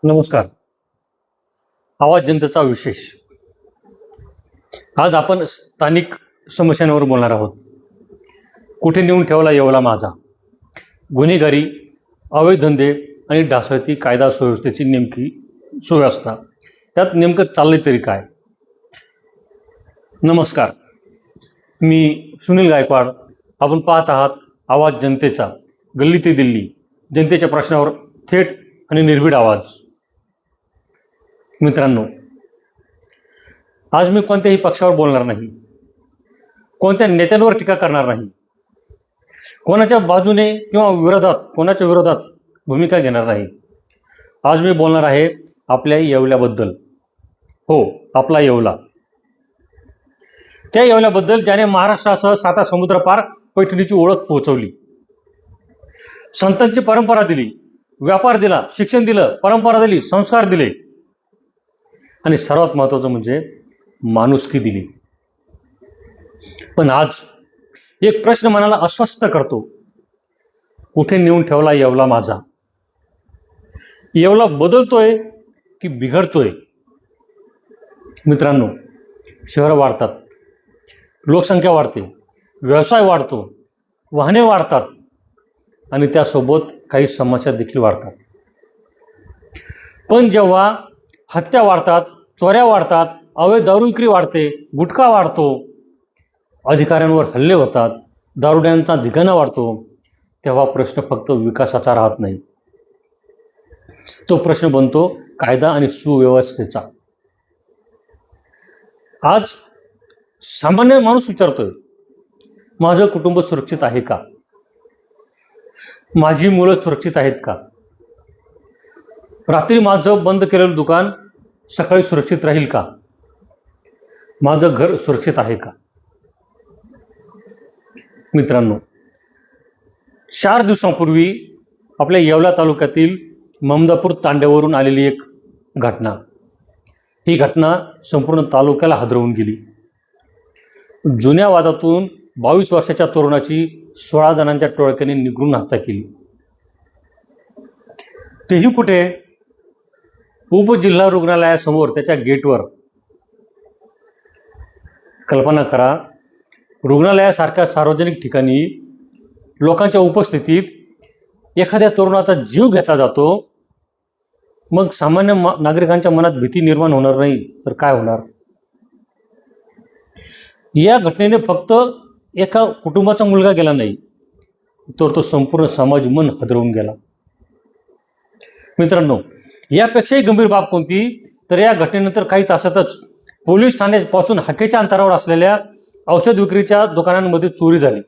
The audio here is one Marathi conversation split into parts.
नमस्कार. आवाज जनतेचा विशेष. आज आपण स्थानिक समस्यांवर बोलणार आहोत. कुठे नेऊन ठेवला येवला माझा? गुन्हेगारी, अवैध धंदे आणि ढासळती कायदा सुव्यवस्थेची नेमकी सुव्यवस्था, यात नेमकं चाललंय तरी काय? नमस्कार, मी सुनील गायकवाड. आपण पाहत आहात आवाज जनतेचा, गल्ली ते दिल्ली, जनतेच्या प्रश्नावर थेट आणि निर्भीड आवाज. मित्रांनो, आज मी कोणत्याही पक्षावर बोलणार नाही, कोणत्या नेत्यांवर टीका करणार नाही, कोणाच्या बाजूने किंवा कोणाच्या विरोधात भूमिका घेणार नाही. आज मी बोलणार आहे आपल्या येवल्याबद्दल. हो, आपला येवला. त्या येवल्याबद्दल ज्याने महाराष्ट्रासह 7 समुद्र पार पैठणीची ओळख पोहोचवली, संतांची परंपरा दिली, व्यापार दिला, शिक्षण दिलं, परंपरा दिली, संस्कार दिले आणि सर्वात महत्त्वाचं म्हणजे माणुसकी दिली. पण आज एक प्रश्न मनाला अस्वस्थ करतो. कुठे नेऊन ठेवला येवला माझा? येवला बदलतोय की बिघडतोय? मित्रांनो, शहरं वाढतात, लोकसंख्या वाढते, व्यवसाय वाढतो, वाहने वाढतात आणि त्यासोबत काही समस्या देखील वाढतात. पण जेव्हा हत्या वाढतात, चोऱ्या वाढतात, अवैध दारू विक्री वाढते, गुटखा वाढतो, अधिकाऱ्यांवर हल्ले होतात, दारुड्यांचा धिंगाणा वाढतो, तेव्हा प्रश्न फक्त विकासाचा राहत नाही. तो प्रश्न बनतो कायदा आणि सुव्यवस्थेचा. आज सामान्य माणूस विचारतोय, माझं कुटुंब सुरक्षित आहे का? माझी मुलं सुरक्षित आहेत का? रात्री माझं बंद केलेलं दुकान सकाळी सुरक्षित राहील का? माझं घर सुरक्षित आहे का? मित्रांनो, 4 दिवसांपूर्वी आपल्या येवला तालुक्यातील ममदापूर तांड्यावरून आलेली एक घटना, ही घटना संपूर्ण तालुक्याला हादरवून गेली. जुन्या वादातून 22 वर्षाच्या तरुणाची 16 जणांच्या टोळक्याने निघून हत्या केली. तेही कुठे? उपजिल्हा रुग्णालयासमोर, त्याच्या गेटवर. कल्पना करा, रुग्णालयासारख्या सार्वजनिक ठिकाणी लोकांच्या उपस्थितीत एखाद्या तरुणाचा जीव घेतला जातो. मग सामान्य नागरिकांच्या मनात भीती निर्माण होणार नाही तर काय होणार? या घटनेने फक्त एका कुटुंबाचा मुलगा गेला नाही, तर तो संपूर्ण समाज मन हादरवून गेला. मित्रांनो, यापेक्षाही गंभीर बाब कोणती? तर या घटनेनंतर काही तासातच पोलीस ठाण्यापासून हाकेच्या अंतरावर असलेल्या औषध विक्रीच्या दुकानांमध्ये चोरी झाली.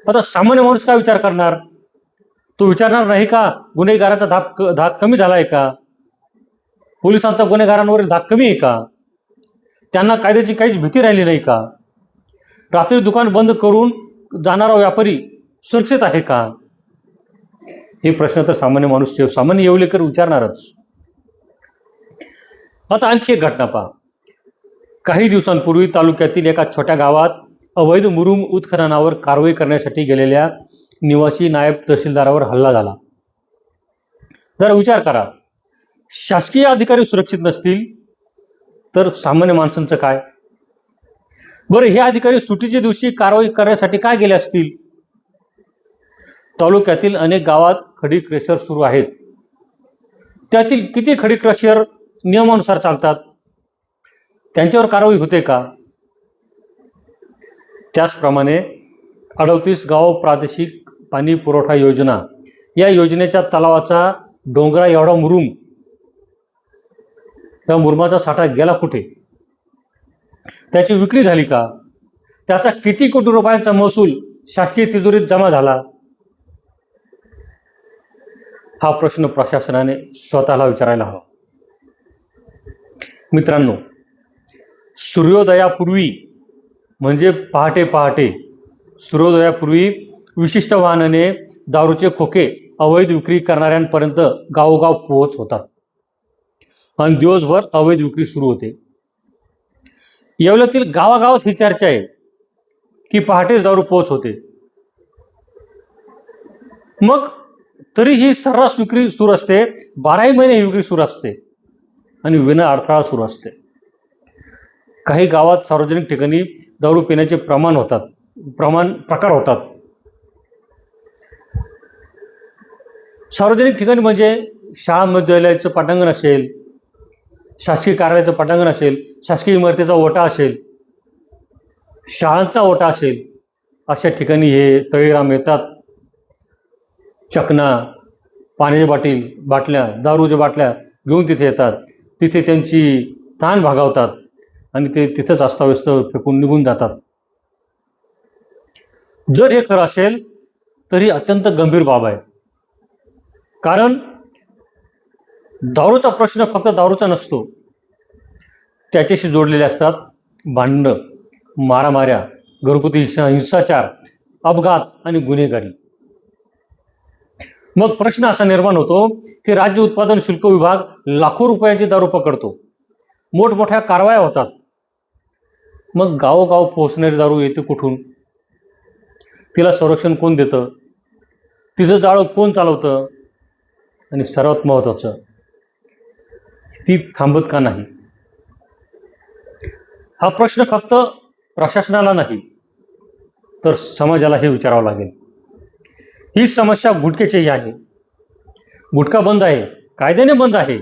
आता सामान्य माणूस काय विचार करणार? तो विचारणार नाही का गुन्हेगाराचा धाक कमी झाला आहे का? पोलिसांचा गुन्हेगारांवरील धाक कमी आहे का? त्यांना कायद्याची काहीच भीती राहिली नाही का? रात्री दुकान बंद करून जाणारा व्यापारी सुरक्षित आहे का? हे प्रश्न तर सामान्य येवलेकर विचारणारच. आता आणखी एक घटना पहा. काही दिवसांपूर्वी तालुक्यातील एका छोट्या गावात अवैध मुरुम उत्खननावर कारवाई करण्यासाठी गेलेल्या निवासी नायब तहसीलदारावर हल्ला झाला. जरा विचार करा, शासकीय अधिकारी सुरक्षित नसतील तर सामान्य माणसांचं काय? बरं, हे अधिकारी सुट्टीच्या दिवशी कारवाई करण्यासाठी काय गेले असतील? तालुक्यातील अनेक गावात खडी क्रशर सुरू आहेत. त्यातील किती खडी क्रशर नियमानुसार चालतात? त्यांच्यावर कारवाई होते का? त्याचप्रमाणे 38 गाव प्रादेशिक पाणी पुरवठा योजना, या योजनेच्या तलावाचा डोंगरा एवढा मुरुम, त्या मुरुमाचा साठा गेला कुठे? त्याची विक्री झाली का? त्याचा किती कोटी रुपयांचा महसूल शासकीय तिजोरीत जमा झाला? हा प्रश्न प्रशासनाने स्वतःला विचारायला हवा. मित्रांनो, सूर्योदयापूर्वी म्हणजे पहाटे सूर्योदयापूर्वी विशिष्ट वाहनाने दारूचे खोके अवैध विक्री करणाऱ्यांपर्यंत गावोगाव पोहोच होतात आणि दिवसभर अवैध विक्री सुरू होते. येवल्यातील गावागावात ही चर्चा आहे की पहाटेच दारू पोहोच होते. मग तरी ही सर्रास विक्री सुरू असते, 12ही महिने ही विक्री सुरू असते आणि विना अडथळा सुरू असते. काही गावात सार्वजनिक ठिकाणी दारू पिण्याचे प्रकार होतात. सार्वजनिक ठिकाणी म्हणजे शाळा महाविद्यालयाचं पटांगण असेल, शासकीय कार्यालयाचं पटांगण असेल, शासकीय इमारतीचा ओटा असेल, शाळांचा ओटा असेल, अशा ठिकाणी हे तळीराम येतात. चकना, पाण्याच्या बाटल्या, दारूच्या बाटल्या घेऊन तिथे येतात. तिथे त्यांची ताण भागवतात आणि ते तिथंच अस्ताव्यस्त फेकून निघून जातात. जर हे खरं असेल तरी अत्यंत गंभीर बाब आहे. कारण दारूचा प्रश्न फक्त दारूचा नसतो, त्याच्याशी जोडलेले असतात भांडणं, मारामाऱ्या, घरगुती हिंसाचार, अपघात आणि गुन्हेगारी. मग प्रश्न असा निर्माण होतो की राज्य उत्पादन शुल्क विभाग लाखो रुपयांची दारू पकडतो, मोठमोठ्या कारवाया होतात. मग गावोगाव पोहोचणारी दारू येते कुठून? तिला संरक्षण कोण देतं? तिचं जाळं कोण चालवतं? आणि सर्वात महत्त्वाचं, ती थांबत का नाही? हा प्रश्न फक्त प्रशासनाला नाही तर समाजाला हे विचारावं लागेल. ही समस्या गुटख्याचीही आहे. गुटखा बंद आहे, कायद्याने बंद आहे,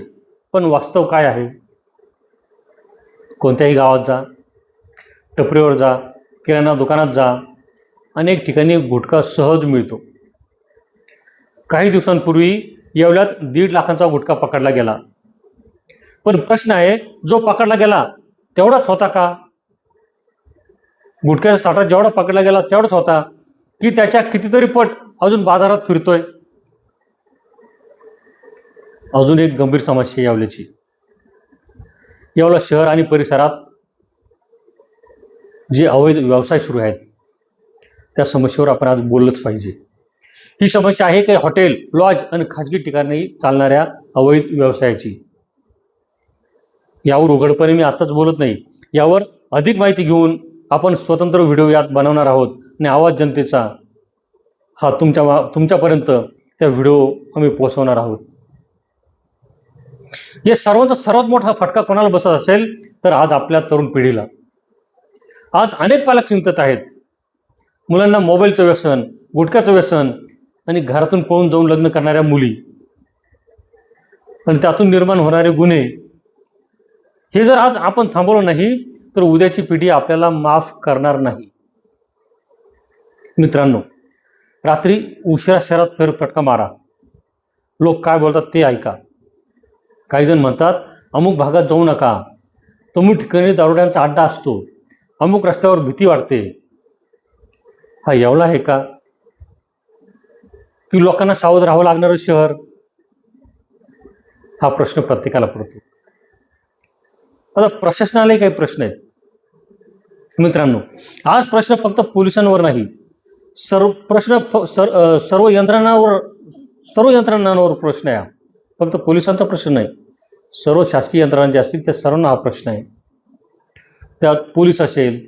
पण वास्तव काय आहे? कोणत्याही गावात जा, टपरीवर जा, किराणा दुकानात जा, अनेक ठिकाणी गुटखा सहज मिळतो. काही दिवसांपूर्वी येवल्यात 1.5 लाखांचा गुटखा पकडला गेला. पण प्रश्न आहे, जो पकडला गेला तेवढाच होता का? गुटख्याचा साठा जेवढा पकडला गेला तेवढाच होता की त्याच्या कितीतरी पट अजून बाजारात फिरतोय? अजून एक गंभीर समस्या येवल्याची. येवला शहर आणि परिसरात जे अवैध व्यवसाय सुरू आहेत त्या समस्येवर आपण आज बोललंच पाहिजे. ही समस्या आहे की हॉटेल, लॉज आणि खाजगी ठिकाणी चालणाऱ्या अवैध व्यवसायाची. यावर उघडपणे मी आताच बोलत नाही. यावर अधिक माहिती घेऊन आपण स्वतंत्र व्हिडिओ यात बनवणार आहोत आणि आवाज जनतेचा हा तुमच्यापर्यंत त्या व्हिडिओ आम्ही पोहोचवणार आहोत. या सर्वांचा सर्वात मोठा फटका कोणाला बसत असेल तर आज आपल्या तरुण पिढीला. आज अनेक पालक चिंतित आहेत. मुलांना मोबाईलचं व्यसन, गुटख्याचं व्यसन आणि घरातून पळून जाऊन लग्न करणाऱ्या मुली आणि त्यातून निर्माण होणारे गुन्हे, हे जर आज आपण थांबवलं नाही तर उद्याची पिढी आपल्याला माफ करणार नाही. मित्रांनो, रात्री उशिरा शहरात फेरफटका मारा. लोक काय बोलतात ते ऐका. काही जण म्हणतात अमुक भागात जाऊ नका, अमुक ठिकाणी दारुड्यांचा अड्डा असतो, अमुक रस्त्यावर भीती वाटते. हा येवला आहे का? की लोकांना सावध राहावं लागणारं शहर? हा प्रश्न प्रत्येकाला पडतो. आता प्रशासनालाही काही प्रश्न आहेत. मित्रांनो, आज प्रश्न फक्त पोलिसांवर नाही, सर्व यंत्रणांवर प्रश्न आहे. फक्त पोलिसांचा प्रश्न नाही, सर्व शासकीय यंत्रणा ज्या असतील त्या सर्वांना हा प्रश्न आहे. त्यात पोलीस असेल,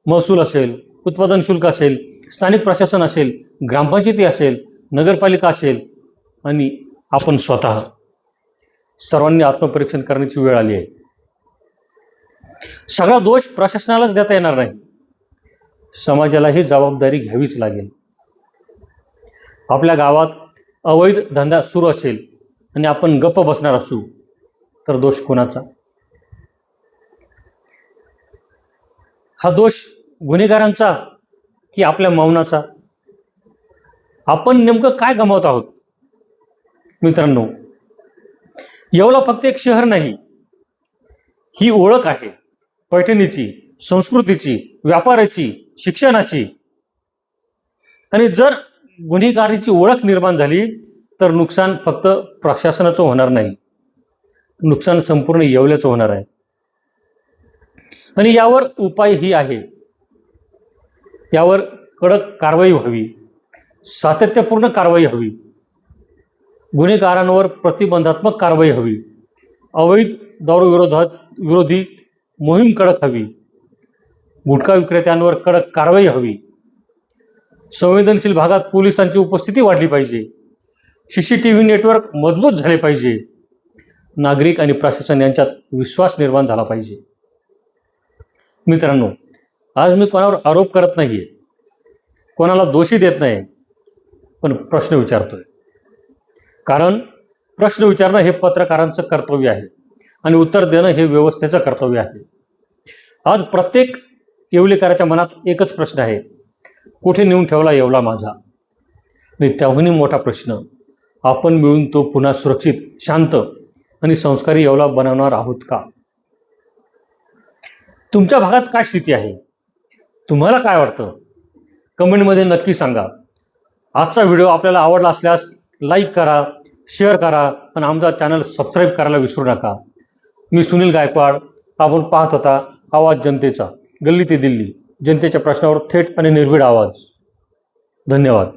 महसूल असेल, उत्पादन शुल्क असेल, स्थानिक प्रशासन असेल, ग्रामपंचायती असेल, नगरपालिका असेल आणि आपण स्वतः सर्वांनी आत्मपरीक्षण करण्याची वेळ आली आहे. सगळा दोष प्रशासनालाच देता येणार नाही. समाजाला ही जबाबदारी घ्यावीच लागेल. आपल्या गावात अवैध धंदा सुरू असेल आणि आपण गप्प बसणार असू तर दोष कोणाचा? हा दोष गुन्हेगारांचा की आपल्या मौनाचा? आपण नेमकं काय गमावत आहोत? मित्रांनो, येवला फक्त एक शहर नाही, ही ओळख आहे पैठणीची, संस्कृतीची, व्यापाराची, शिक्षणाची. आणि जर गुन्हेगारीची ओळख निर्माण झाली तर नुकसान फक्त प्रशासनाचं होणार नाही, नुकसान संपूर्ण येवल्याचं होणार आहे. आणि यावर उपाय ही आहे. यावर कडक कारवाई व्हावी, सातत्यपूर्ण कारवाई हवी, गुन्हेगारांवर प्रतिबंधात्मक कारवाई हवी, अवैध दारू विरोधी मोहीम कडक हवी, गुटखा विक्रेत्यांवर कडक कारवाई हवी, संवेदनशील भागात पोलिसांची उपस्थिती वाढली पाहिजे, CCTV नेटवर्क मजबूत झाले पाहिजे. नागरिक आणि प्रशासन यांच्यात विश्वास निर्माण झाला पाहिजे. मित्रांनो, आज मी कोणावर आरोप करत नाहीये, कोणाला दोषी देत नाही, पण प्रश्न विचारतोय. कारण प्रश्न विचारणं हे पत्रकारांचं कर्तव्य आहे आणि उत्तर देणं हे व्यवस्थेचं कर्तव्य आहे. आज प्रत्येक येवलेकराच्या मनात एकच प्रश्न आहे, कुठे नेऊन ठेवला येवला माझा? आणि त्याहूनही मोठा प्रश्न, आपण मिळून तो पुन्हा सुरक्षित, शांत आणि संस्कारी येवला बनवणार आहोत का? तुमच्या भागात काय स्थिती आहे? तुम्हाला काय वाटतं? कमेंटमध्ये नक्की सांगा. आजचा व्हिडिओ आपल्याला आवडला असल्यास लाईक करा, शेअर करा आणि आमचा चॅनल सबस्क्राईब करायला विसरू नका. मी सुनील गायकवाड. आपण पाहत होता आवाज जनतेचा, गल्ली ते दिल्ली, जनतेच्या प्रश्नावर थेट आणि निर्भीड आवाज. धन्यवाद.